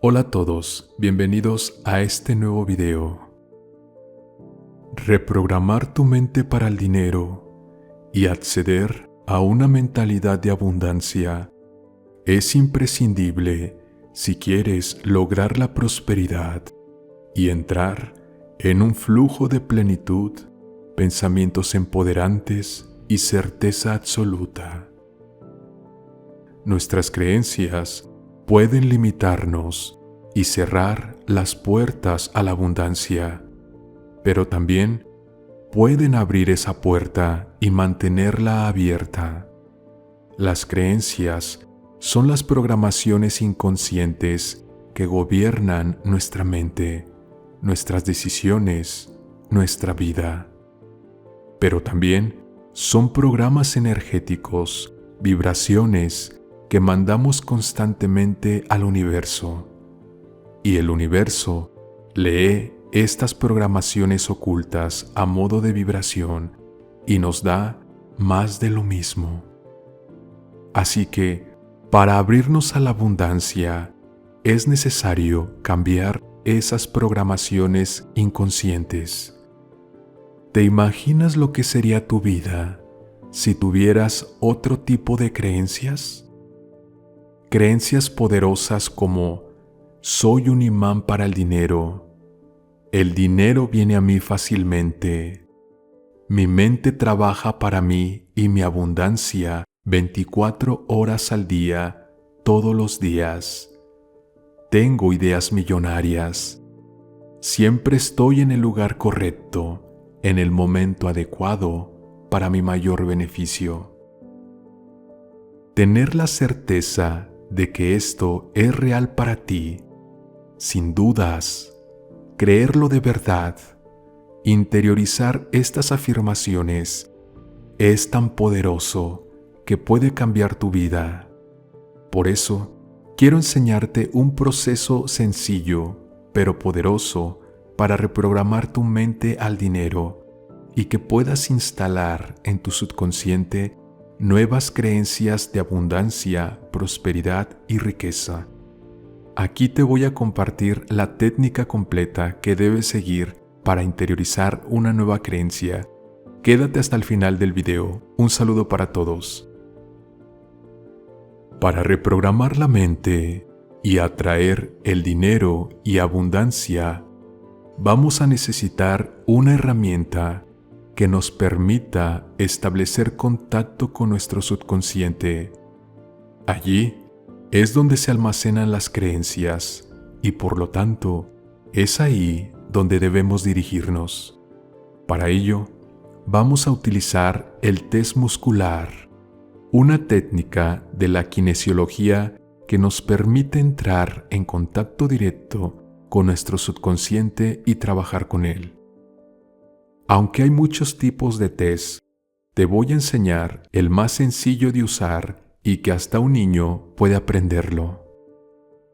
Hola a todos, bienvenidos a este nuevo video. Reprogramar tu mente para el dinero y acceder a una mentalidad de abundancia es imprescindible si quieres lograr la prosperidad y entrar en un flujo de plenitud, pensamientos empoderantes y certeza absoluta. Nuestras creencias pueden limitarnos y cerrar las puertas a la abundancia, pero también pueden abrir esa puerta y mantenerla abierta. Las creencias son las programaciones inconscientes que gobiernan nuestra mente, nuestras decisiones, nuestra vida. Pero también son programas energéticos, vibraciones que mandamos constantemente al universo. Y el universo lee estas programaciones ocultas a modo de vibración y nos da más de lo mismo. Así que, para abrirnos a la abundancia, es necesario cambiar esas programaciones inconscientes. ¿Te imaginas lo que sería tu vida si tuvieras otro tipo de creencias? Creencias poderosas como soy un imán para el dinero viene a mí fácilmente, mi mente trabaja para mí y mi abundancia 24 horas al día, todos los días. Tengo ideas millonarias. Siempre estoy en el lugar correcto, en el momento adecuado para mi mayor beneficio. Tener la certeza de que esto es real para ti, sin dudas, creerlo de verdad, interiorizar estas afirmaciones es tan poderoso que puede cambiar tu vida. Por eso, quiero enseñarte un proceso sencillo, pero poderoso, para reprogramar tu mente al dinero y que puedas instalar en tu subconsciente nuevas creencias de abundancia, prosperidad y riqueza. Aquí te voy a compartir la técnica completa que debes seguir para interiorizar una nueva creencia. Quédate hasta el final del video. Un saludo para todos. Para reprogramar la mente y atraer el dinero y abundancia, vamos a necesitar una herramienta que nos permita establecer contacto con nuestro subconsciente. Allí es donde se almacenan las creencias y por lo tanto es ahí donde debemos dirigirnos. Para ello, vamos a utilizar el test muscular, una técnica de la kinesiología que nos permite entrar en contacto directo con nuestro subconsciente y trabajar con él. Aunque hay muchos tipos de test, te voy a enseñar el más sencillo de usar y que hasta un niño puede aprenderlo.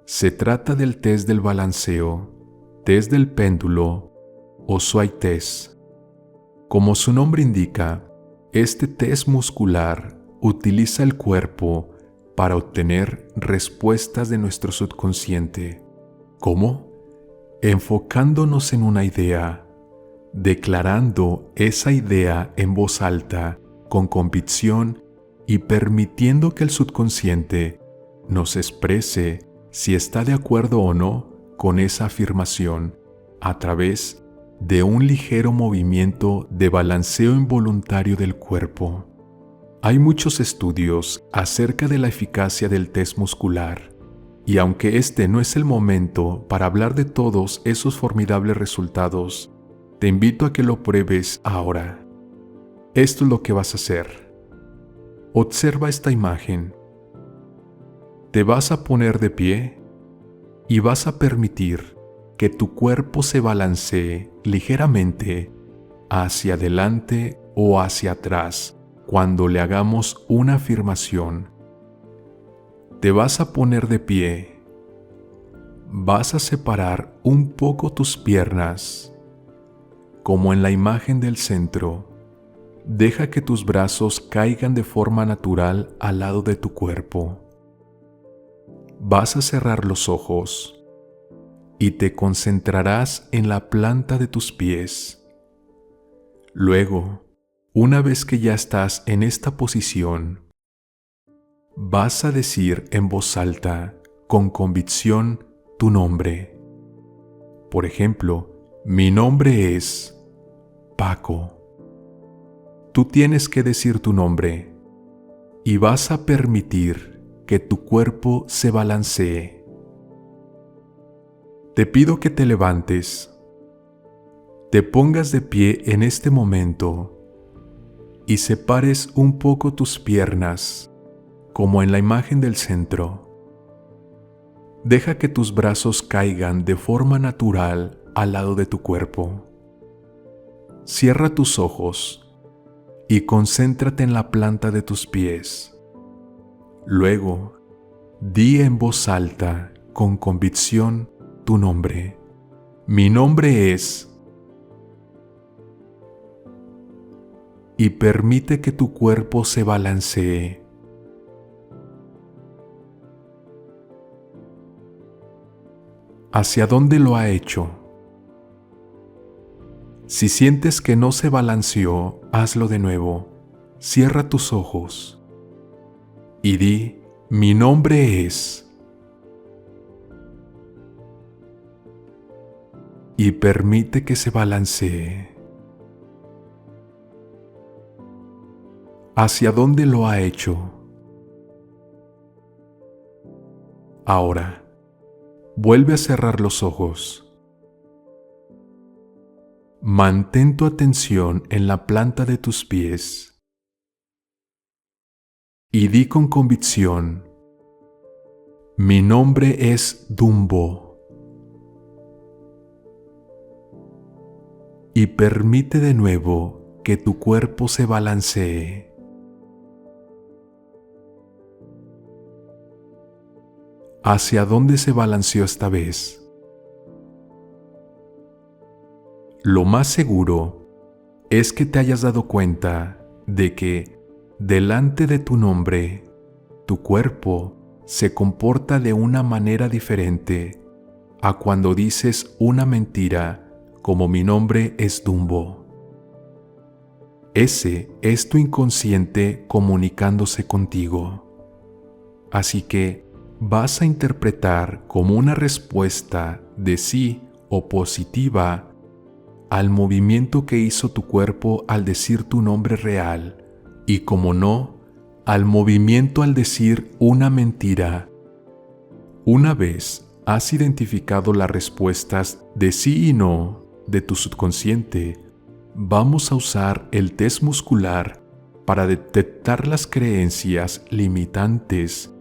Se trata del test del balanceo, test del péndulo o Sway test. Como su nombre indica, este test muscular utiliza el cuerpo para obtener respuestas de nuestro subconsciente. ¿Cómo? Enfocándonos en una idea, declarando esa idea en voz alta, con convicción y permitiendo que el subconsciente nos exprese si está de acuerdo o no con esa afirmación a través de un ligero movimiento de balanceo involuntario del cuerpo. Hay muchos estudios acerca de la eficacia del test muscular, y aunque este no es el momento para hablar de todos esos formidables resultados, te invito a que lo pruebes ahora. Esto es lo que vas a hacer. Observa esta imagen. Te vas a poner de pie y vas a permitir que tu cuerpo se balancee ligeramente hacia adelante o hacia atrás cuando le hagamos una afirmación. Te vas a poner de pie. Vas a separar un poco tus piernas, como en la imagen del centro. Deja que tus brazos caigan de forma natural al lado de tu cuerpo. Vas a cerrar los ojos y te concentrarás en la planta de tus pies. Luego, una vez que ya estás en esta posición, vas a decir en voz alta, con convicción, tu nombre. Por ejemplo, mi nombre es Paco. Tú tienes que decir tu nombre y vas a permitir que tu cuerpo se balancee. Te pido que te levantes, te pongas de pie en este momento y separes un poco tus piernas, como en la imagen del centro. Deja que tus brazos caigan de forma natural al lado de tu cuerpo. Cierra tus ojos y concéntrate en la planta de tus pies. Luego, di en voz alta, con convicción, tu nombre. Mi nombre es... Y permite que tu cuerpo se balancee. ¿Hacia dónde lo ha hecho? Si sientes que no se balanceó, hazlo de nuevo. Cierra tus ojos y di, mi nombre es... Y permite que se balancee. ¿Hacia dónde lo ha hecho? Ahora, vuelve a cerrar los ojos. Mantén tu atención en la planta de tus pies y di con convicción, mi nombre es Dumbo. Y permite de nuevo que tu cuerpo se balancee. ¿Hacia dónde se balanceó esta vez? Lo más seguro es que te hayas dado cuenta de que, delante de tu nombre, tu cuerpo se comporta de una manera diferente a cuando dices una mentira como mi nombre es Dumbo. Ese es tu inconsciente comunicándose contigo. Así que vas a interpretar como una respuesta de sí o positiva al movimiento que hizo tu cuerpo al decir tu nombre real y, como no, al movimiento al decir una mentira. Una vez has identificado las respuestas de sí y no de tu subconsciente, vamos a usar el test muscular para detectar las creencias limitantes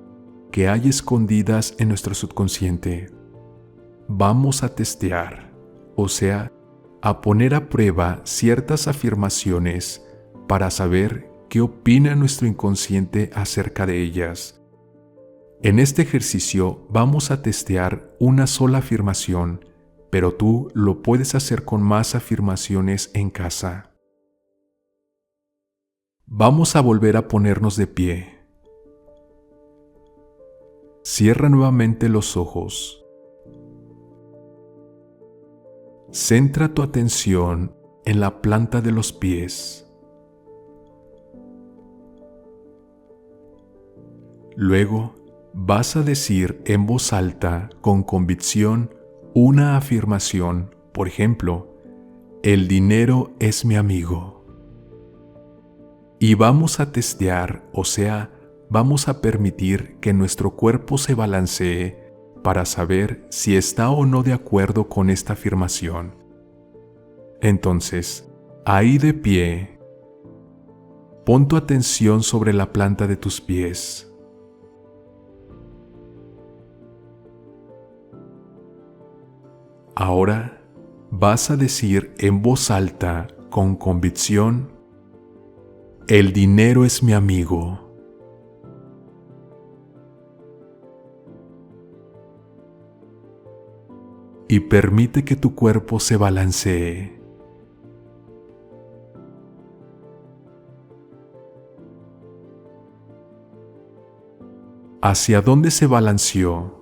que hay escondidas en nuestro subconsciente. Vamos a testear, o sea, a poner a prueba ciertas afirmaciones para saber qué opina nuestro inconsciente acerca de ellas. En este ejercicio vamos a testear una sola afirmación, pero tú lo puedes hacer con más afirmaciones en casa. Vamos a volver a ponernos de pie. Cierra nuevamente los ojos. Centra tu atención en la planta de los pies. Luego vas a decir en voz alta, con convicción, una afirmación. Por ejemplo, el dinero es mi amigo. Y vamos a testear, o sea, vamos a permitir que nuestro cuerpo se balancee para saber si está o no de acuerdo con esta afirmación. Entonces, ahí de pie, pon tu atención sobre la planta de tus pies. Ahora vas a decir en voz alta, con convicción, el dinero es mi amigo. Y permite que tu cuerpo se balancee. ¿Hacia dónde se balanceó?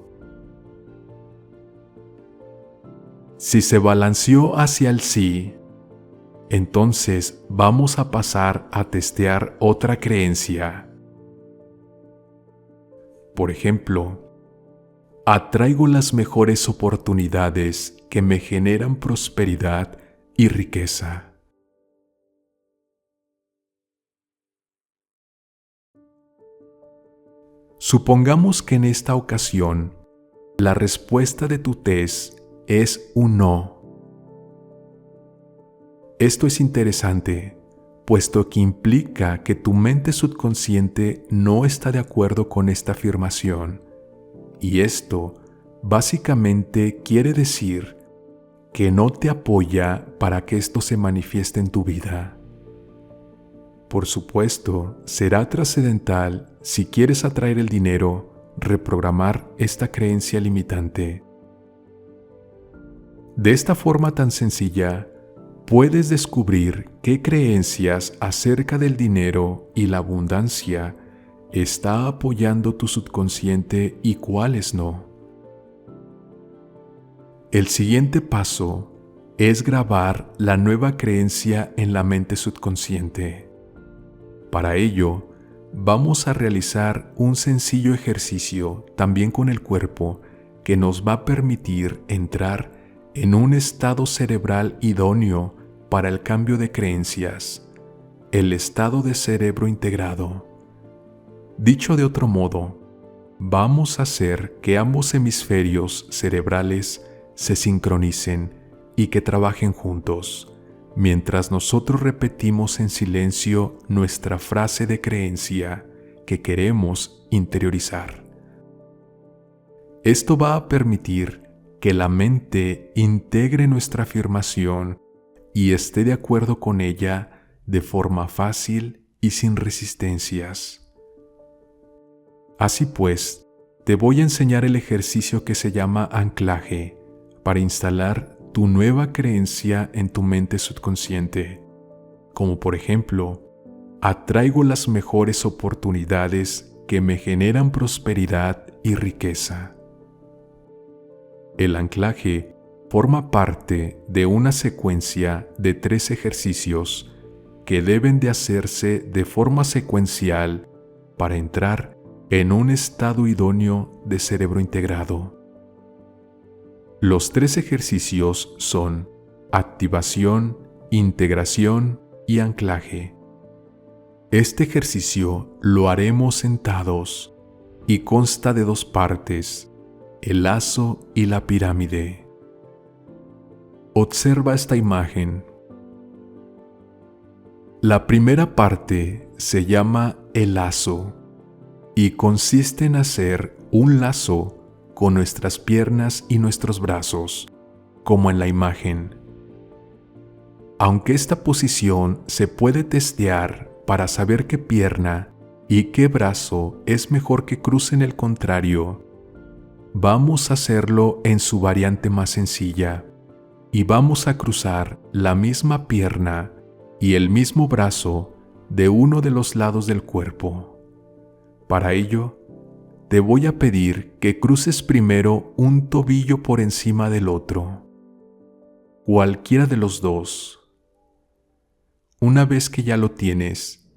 Si se balanceó hacia el sí, entonces vamos a pasar a testear otra creencia. Por ejemplo, atraigo las mejores oportunidades que me generan prosperidad y riqueza. Supongamos que en esta ocasión la respuesta de tu test es un no. Esto es interesante, puesto que implica que tu mente subconsciente no está de acuerdo con esta afirmación, y esto básicamente quiere decir que no te apoya para que esto se manifieste en tu vida. Por supuesto, será trascendental si quieres atraer el dinero, reprogramar esta creencia limitante. De esta forma tan sencilla, puedes descubrir qué creencias acerca del dinero y la abundancia está apoyando tu subconsciente y cuáles no. El siguiente paso es grabar la nueva creencia en la mente subconsciente. Para ello, vamos a realizar un sencillo ejercicio también con el cuerpo que nos va a permitir entrar en un estado cerebral idóneo para el cambio de creencias, el estado de cerebro integrado. Dicho de otro modo, vamos a hacer que ambos hemisferios cerebrales se sincronicen y que trabajen juntos, mientras nosotros repetimos en silencio nuestra frase de creencia que queremos interiorizar. Esto va a permitir que la mente integre nuestra afirmación y esté de acuerdo con ella de forma fácil y sin resistencias. Así pues, te voy a enseñar el ejercicio que se llama anclaje para instalar tu nueva creencia en tu mente subconsciente, como por ejemplo, atraigo las mejores oportunidades que me generan prosperidad y riqueza. El anclaje forma parte de una secuencia de 3 ejercicios que deben de hacerse de forma secuencial para entrar en un estado idóneo de cerebro integrado. Los 3 ejercicios son activación, integración y anclaje. Este ejercicio lo haremos sentados y consta de 2 partes, el lazo y la pirámide. Observa esta imagen. La primera parte se llama el lazo y consiste en hacer un lazo con nuestras piernas y nuestros brazos, como en la imagen. Aunque esta posición se puede testear para saber qué pierna y qué brazo es mejor que crucen el contrario, vamos a hacerlo en su variante más sencilla y vamos a cruzar la misma pierna y el mismo brazo de uno de los lados del cuerpo. Para ello, te voy a pedir que cruces primero un tobillo por encima del otro, cualquiera de los dos. Una vez que ya lo tienes,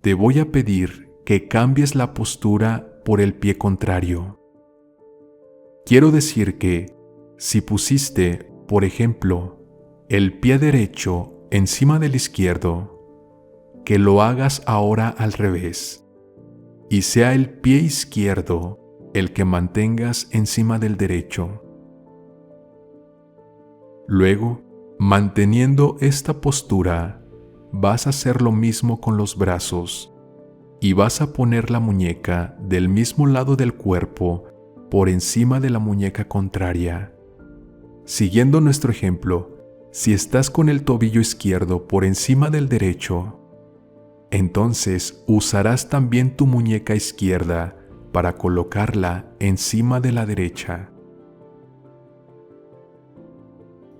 te voy a pedir que cambies la postura por el pie contrario. Quiero decir que, si pusiste, por ejemplo, el pie derecho encima del izquierdo, que lo hagas ahora al revés, y sea el pie izquierdo el que mantengas encima del derecho. Luego, manteniendo esta postura, vas a hacer lo mismo con los brazos y vas a poner la muñeca del mismo lado del cuerpo por encima de la muñeca contraria. Siguiendo nuestro ejemplo, si estás con el tobillo izquierdo por encima del derecho, entonces usarás también tu muñeca izquierda para colocarla encima de la derecha.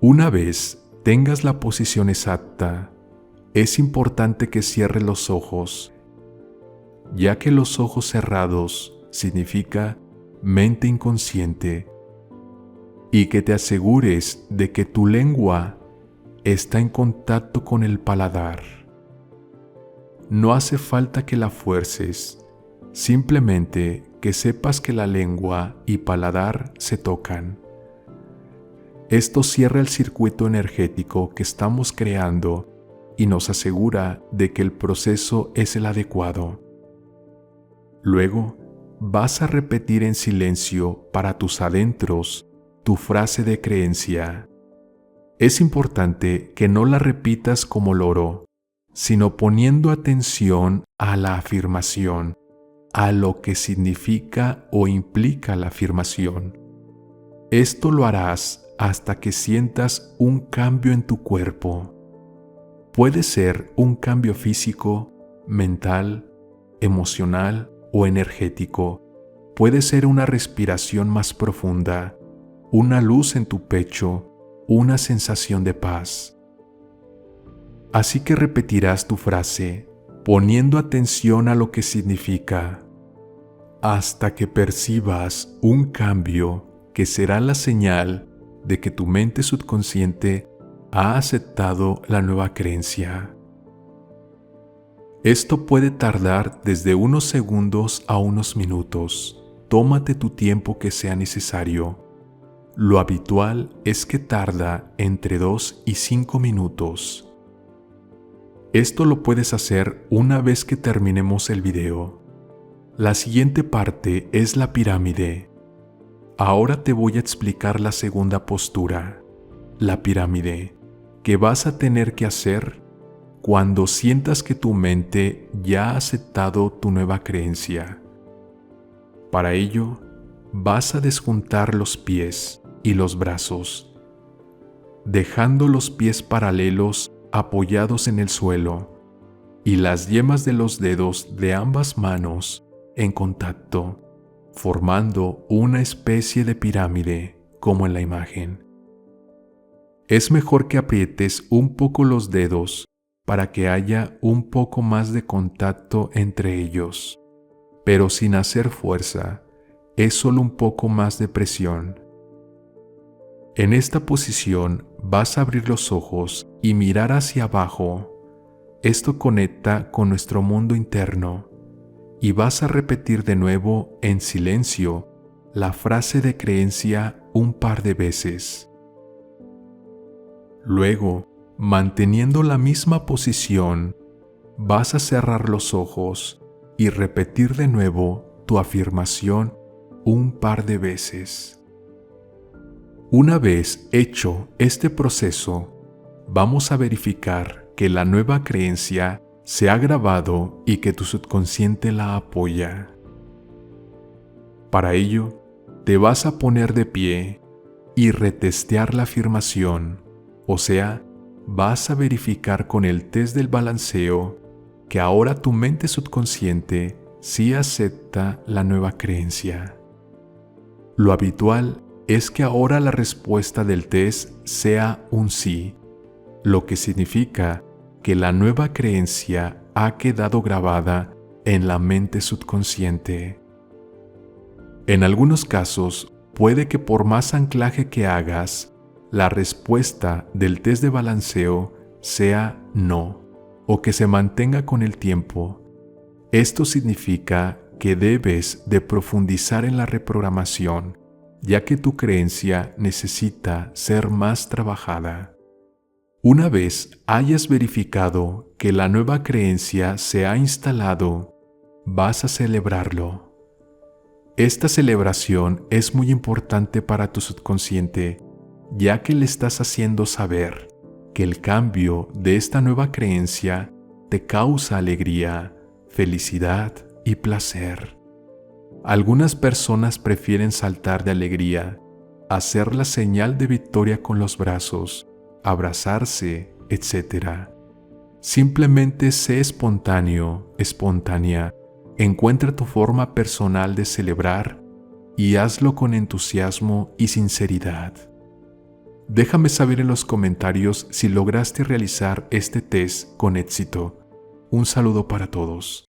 Una vez tengas la posición exacta, es importante que cierres los ojos, ya que los ojos cerrados significa mente inconsciente, y que te asegures de que tu lengua está en contacto con el paladar. No hace falta que la fuerces, simplemente que sepas que la lengua y paladar se tocan. Esto cierra el circuito energético que estamos creando y nos asegura de que el proceso es el adecuado. Luego, vas a repetir en silencio para tus adentros tu frase de creencia. Es importante que no la repitas como loro, sino poniendo atención a la afirmación, a lo que significa o implica la afirmación. Esto lo harás hasta que sientas un cambio en tu cuerpo. Puede ser un cambio físico, mental, emocional o energético. Puede ser una respiración más profunda, una luz en tu pecho, una sensación de paz. Así que repetirás tu frase, poniendo atención a lo que significa, hasta que percibas un cambio que será la señal de que tu mente subconsciente ha aceptado la nueva creencia. Esto puede tardar desde unos segundos a unos minutos. Tómate tu tiempo que sea necesario. Lo habitual es que tarda entre 2 y 5 minutos. Esto lo puedes hacer una vez que terminemos el video. La siguiente parte es la pirámide. Ahora te voy a explicar la segunda postura, la pirámide, que vas a tener que hacer cuando sientas que tu mente ya ha aceptado tu nueva creencia. Para ello, vas a desjuntar los pies y los brazos, dejando los pies paralelos apoyados en el suelo y las yemas de los dedos de ambas manos en contacto, formando una especie de pirámide como en la imagen. Es mejor que aprietes un poco los dedos para que haya un poco más de contacto entre ellos, pero sin hacer fuerza, es solo un poco más de presión. En esta posición vas a abrir los ojos y mirar hacia abajo. Esto conecta con nuestro mundo interno y vas a repetir de nuevo en silencio la frase de creencia un par de veces. Luego, manteniendo la misma posición, vas a cerrar los ojos y repetir de nuevo tu afirmación un par de veces. Una vez hecho este proceso, vamos a verificar que la nueva creencia se ha grabado y que tu subconsciente la apoya. Para ello, te vas a poner de pie y retestear la afirmación, o sea, vas a verificar con el test del balanceo que ahora tu mente subconsciente sí acepta la nueva creencia. Lo habitual es que ahora la respuesta del test sea un sí, lo que significa que la nueva creencia ha quedado grabada en la mente subconsciente. En algunos casos, puede que por más anclaje que hagas, la respuesta del test de balanceo sea no, o que se mantenga con el tiempo. Esto significa que debes de profundizar en la reprogramación, ya que tu creencia necesita ser más trabajada. Una vez hayas verificado que la nueva creencia se ha instalado, vas a celebrarlo. Esta celebración es muy importante para tu subconsciente, ya que le estás haciendo saber que el cambio de esta nueva creencia te causa alegría, felicidad y placer. Algunas personas prefieren saltar de alegría, hacer la señal de victoria con los brazos, abrazarse, etc. Simplemente sé espontáneo, espontánea, encuentra tu forma personal de celebrar y hazlo con entusiasmo y sinceridad. Déjame saber en los comentarios si lograste realizar este test con éxito. Un saludo para todos.